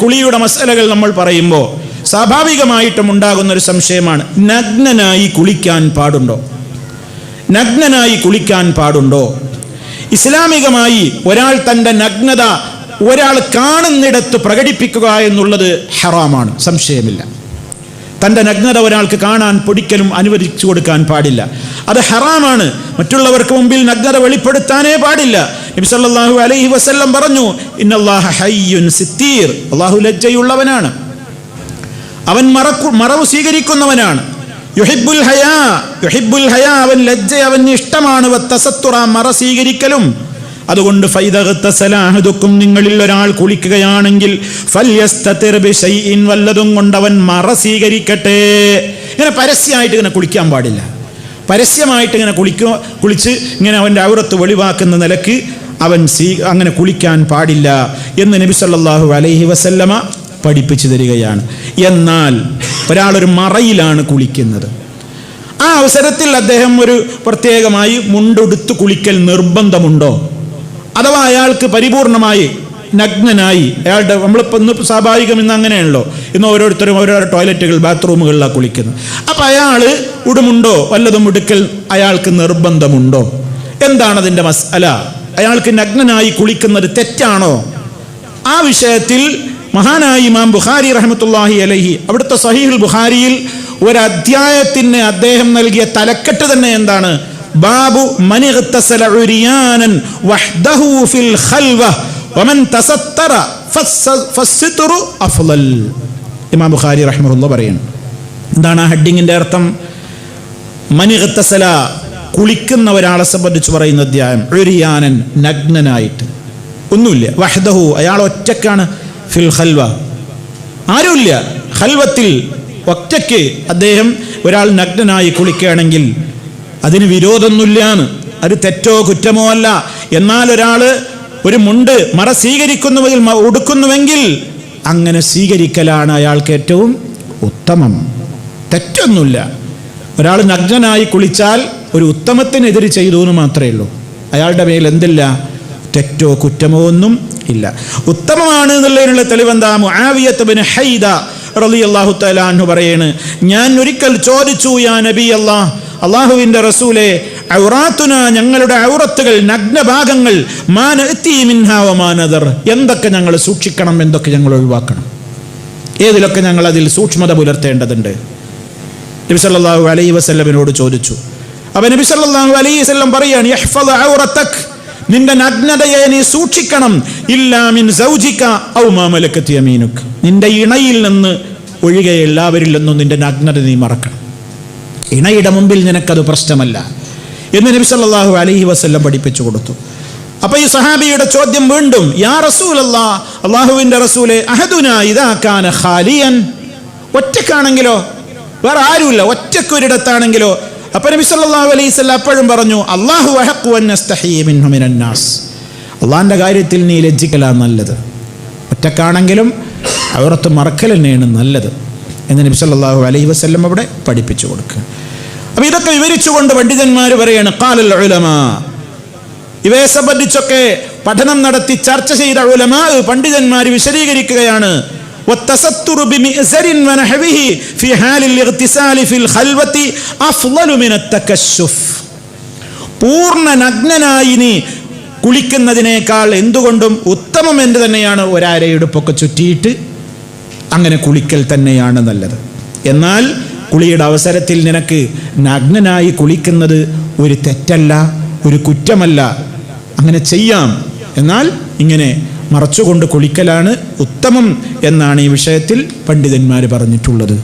കുളിയുടെ മസലകൾ നമ്മൾ പറയുമ്പോൾ സ്വാഭാവികമായിട്ടും ഉണ്ടാകുന്ന ഒരു സംശയമാണ്, നഗ്നനായി കുളിക്കാൻ പാടുണ്ടോ? നഗ്നനായി കുളിക്കാൻ പാടുണ്ടോ? ഇസ്ലാമികമായി ഒരാൾ തൻ്റെ നഗ്നത ഒരാൾ കാണുന്നിടത്ത് പ്രകടിപ്പിക്കുക എന്നുള്ളത് ഹറാമാണ്, സംശയമില്ല. തൻ്റെ നഗ്നത ഒരാൾക്ക് കാണാൻ പൊടിക്കലും അനുവദിച്ചു കൊടുക്കാൻ പാടില്ല, അത് ഹറാമാണ്. മറ്റുള്ളവർക്ക് മുമ്പിൽ നഗ്നത വെളിപ്പെടുത്താനേ പാടില്ല. നബി സല്ലല്ലാഹു അലൈഹി വസല്ലം പറഞ്ഞു, ഇന്നല്ലാഹ ഹയ്യുൻ സിത്തീർ, അല്ലാഹു ലജ്ജയുള്ളവനാണ്, അവൻ മറവ് സ്വീകരിക്കുന്നവനാണ്. യുഹിബ്ബുൽ ഹയാ, അവൻ ലജ്ജ അവന് ഇഷ്ടമാണ്. വത്തസത്തുറ, മറ സ്വീകരിക്കലും. അതുകൊണ്ട് ഫൈദഗതസലഹദുക്കും, നിങ്ങളിൽ ഒരാൾ കുളിക്കുകയാണെങ്കിൽ ഫൽയസ്തതിർ ബിശൈഇൻ, വല്ലതും കൊണ്ടവൻ മറ സ്വീകരിക്കട്ടെ. ഇങ്ങനെ പരസ്യമായിട്ട് ഇങ്ങനെ കുളിക്കാൻ പാടില്ല. പരസ്യമായിട്ട് ഇങ്ങനെ കുളിച്ച് ഇങ്ങനെ അവൻ്റെ ഔറത്ത് വെളിവാക്കുന്ന നിലക്ക് അവൻ അങ്ങനെ കുളിക്കാൻ പാടില്ല എന്ന് നബി സല്ലല്ലാഹു അലൈഹി വസല്ലമ പഠിപ്പിച്ചു തരികയാണ്. എന്നാൽ ഒരാളൊരു മറയിലാണ് കുളിക്കുന്നത്, ആ അവസരത്തിൽ അദ്ദേഹം ഒരു പ്രത്യേകമായി മുണ്ടുടുത്ത് കുളിക്കൽ നിർബന്ധമുണ്ടോ? അഥവാ അയാൾക്ക് പരിപൂർണമായി നഗ്നനായി അയാളുടെ, നമ്മളിപ്പോൾ ഇന്ന് സ്വാഭാവികം ഇന്ന് അങ്ങനെയാണല്ലോ, ഇന്ന് ഓരോരുത്തരും ഓരോരോ ടോയ്ലറ്റുകൾ ബാത്റൂമുകളിലാണ് കുളിക്കുന്നത്. അപ്പം അയാൾ ഉടുമുണ്ടോ വല്ലതും ഉടുക്കൽ അയാൾക്ക് നിർബന്ധമുണ്ടോ? എന്താണ് അതിൻ്റെ മസ്അല? അയാൾക്ക് നഗ്നനായി കുളിക്കുന്നത് തെറ്റാണോ? ആ വിഷയത്തിൽ മഹാനായ ഇമാം ബുഖാരി റഹ്മത്തുള്ളാഹി അലൈഹി അവിടുത്തെ സഹീഹുൽ ബുഖാരിയിൽ ഒരു അധ്യായത്തിന് അദ്ദേഹം നൽകിയ തലക്കെട്ട് തന്നെ എന്താണ്? ബാബു മൻ ഇഗ്തസല ഉരിയാനൻ വഹ്ദഹു ഫിൽ ഖൽവ വമൻ തസത്തറ ഫസ്സിത്റു അഫ്ളൽ. ഇമാം ബുഖാരി റഹ്മത്തുള്ളാഹി പറയുന്നു, എന്താണ് ആ ഹെഡിങ്ങിന്റെ അർത്ഥം? മൻ ഇഗ്തസല, കുളിക്കുന്ന ഒരാളെ സംബന്ധിച്ച് പറയുന്ന അധ്യായം. ഉരിയാനൻ, നഗ്നനായിട്ട്, ഒന്നുമില്ല. വഹ്ദഹു, അയാൾ ഒറ്റക്കാണ്. ഫിൽ ഖൽവ, ആരുമില്ല. ഖൽവത്തിൽ ഒറ്റയ്ക്ക് അദ്ദേഹം ഒരാൾ നഗ്നനായി കുളിക്കുകയാണെങ്കിൽ അതിന് വിരോധമൊന്നുമില്ലാന്ന്, അത് തെറ്റോ കുറ്റമോ അല്ല. എന്നാൽ ഒരാൾ ഒരു മുണ്ട് മറ സ്വീകരിക്കുന്നുവെങ്കിൽ, ഉടുക്കുന്നുവെങ്കിൽ അങ്ങനെ സ്വീകരിക്കലാണ് അയാൾക്ക് ഏറ്റവും ഉത്തമം. തെറ്റൊന്നുമില്ല. ഒരാൾ നഗ്നനായി കുളിച്ചാൽ ഒരു ഉത്തമത്തിനെതിരെ ചെയ്തു എന്ന് മാത്രമേ ഉള്ളൂ. അയാളുടെ മേൽ എന്തില്ല? തെറ്റോ കുറ്റമോ ഒന്നും ഇല്ല. ഉത്തമമാണ് എന്നുള്ളതിനുള്ള തെളിവെന്താ? മുആവിയത്ത് ബിൻ ഹൈദ റളിയല്ലാഹു തആല അൻഹു പറയാണ്, ഞാൻ ഒരിക്കൽ ചോദിച്ചു, യാ നബി അല്ലാഹ്, അല്ലാഹുവിൻ്റെ റസൂലേ, ഔറാത്തുന, ഞങ്ങളുടെ ഔറത്തുകൾ, നഗ്നഭാഗങ്ങൾ, മാ നഅതി മിൻഹാ വമാ നദർ, എന്തൊക്കെ ഞങ്ങൾ സൂക്ഷിക്കണം, എന്തൊക്കെ ഞങ്ങൾ ഒഴിവാക്കണം, ഏതിലൊക്കെ ഞങ്ങൾ അതിൽ സൂക്ഷ്മത പുലർത്തേണ്ടതുണ്ട്? നബി സല്ലല്ലാഹു അലൈഹി വസല്ലമിനോട് ചോദിച്ചു. അപ്പോൾ നബി സല്ലല്ലാഹു അലൈഹി വസല്ലം പറയാണ്, യഹ്ഫദ് ഔറതക്, നിന്റെ നഗ്നതയെ നീ സൂക്ഷിക്കണം. ഇല്ലാ മിൻ സൗജിക ഔ മാ മലക്കത് യമീനുക, നിന്റെ ഇണയിൽ നിന്ന് ഒഴികെ എല്ലാവരിൽ നിന്നും നിന്റെ നഗ്നത നീ മറക്കണം. ഇണയുടെ മുമ്പിൽ നിനക്കത് പ്രശ്നമല്ല എന്ന് നബി സല്ലല്ലാഹു അലൈഹി വസല്ലം പഠിപ്പിച്ചു കൊടുത്തു. അപ്പോൾ ഈ സഹാബിയുടെ ചോദ്യം വീണ്ടും, യാ റസൂലല്ലാഹ്, അല്ലാഹുവിൻ്റെ റസൂലേ, അഹദുനാ ഇദാ കാന ഖാലിയൻ, ഒറ്റക്കാണെങ്കിലോ, വേറെ ആരുമില്ല, ഒറ്റക്കൊരിടത്താണെങ്കിലോ? അപ്പോൾ നബി സല്ലല്ലാഹു അലൈഹി വസല്ലം അപ്പോഴും പറഞ്ഞു, അല്ലാഹു അഹഖു അൻ നസ്തഹീ മിൻഹു മിനൻ നാസ്, അള്ളാഹിൻ്റെ കാര്യത്തിൽ നീ ലജ്ജിക്കലാണ് നല്ലത്, ഒറ്റക്കാണെങ്കിലും ഔറത്ത് മറക്കൽ തന്നെയാണ് നല്ലത് എന്ന് നബി സല്ലല്ലാഹു അലൈഹി വസല്ലം അവിടെ പഠിപ്പിച്ചു കൊടുക്കുക. അപ്പോൾ ഇതൊക്കെ വിവരിച്ചുകൊണ്ട് പണ്ഡിതന്മാർ പറയാണ്, ഖാലൽ ഉലമാ, ഇവയെ സംബന്ധിച്ചൊക്കെ പഠനം നടത്തി ചർച്ച ചെയ്ത ഉലമാ, പണ്ഡിതന്മാർ വിശദീകരിക്കുകയാണ്, والتستر بمئزر ونحوه في حال الاغتسال في الخلوة أفضل من التكشف. പൂർണ്ണ നഗ്നനായി നീ കുളിക്കുന്നതിനേക്കാൾ എന്തുകൊണ്ടും ഉത്തമം എന്ന് തന്നെയാണ് ഒരരയുടുപ്പൊക്കെ ചുറ്റിയിട്ട് അങ്ങനെ കുളിക്കൽ തന്നെയാണ് നല്ലത്. എന്നാൽ കുളിയുടെ അവസരത്തിൽ നിനക്ക് നഗ്നനായി കുളിക്കുന്നത് ഒരു തെറ്റല്ല, ഒരു കുറ്റമല്ല, അങ്ങനെ ചെയ്യാം. എന്നാൽ ഇങ്ങനെ മറച്ചുകൊണ്ട് കുളിക്കലാണ് ഉത്തമം എന്നാണ് ഈ വിഷയത്തിൽ പണ്ഡിതന്മാർ പറഞ്ഞിട്ടുള്ളത്.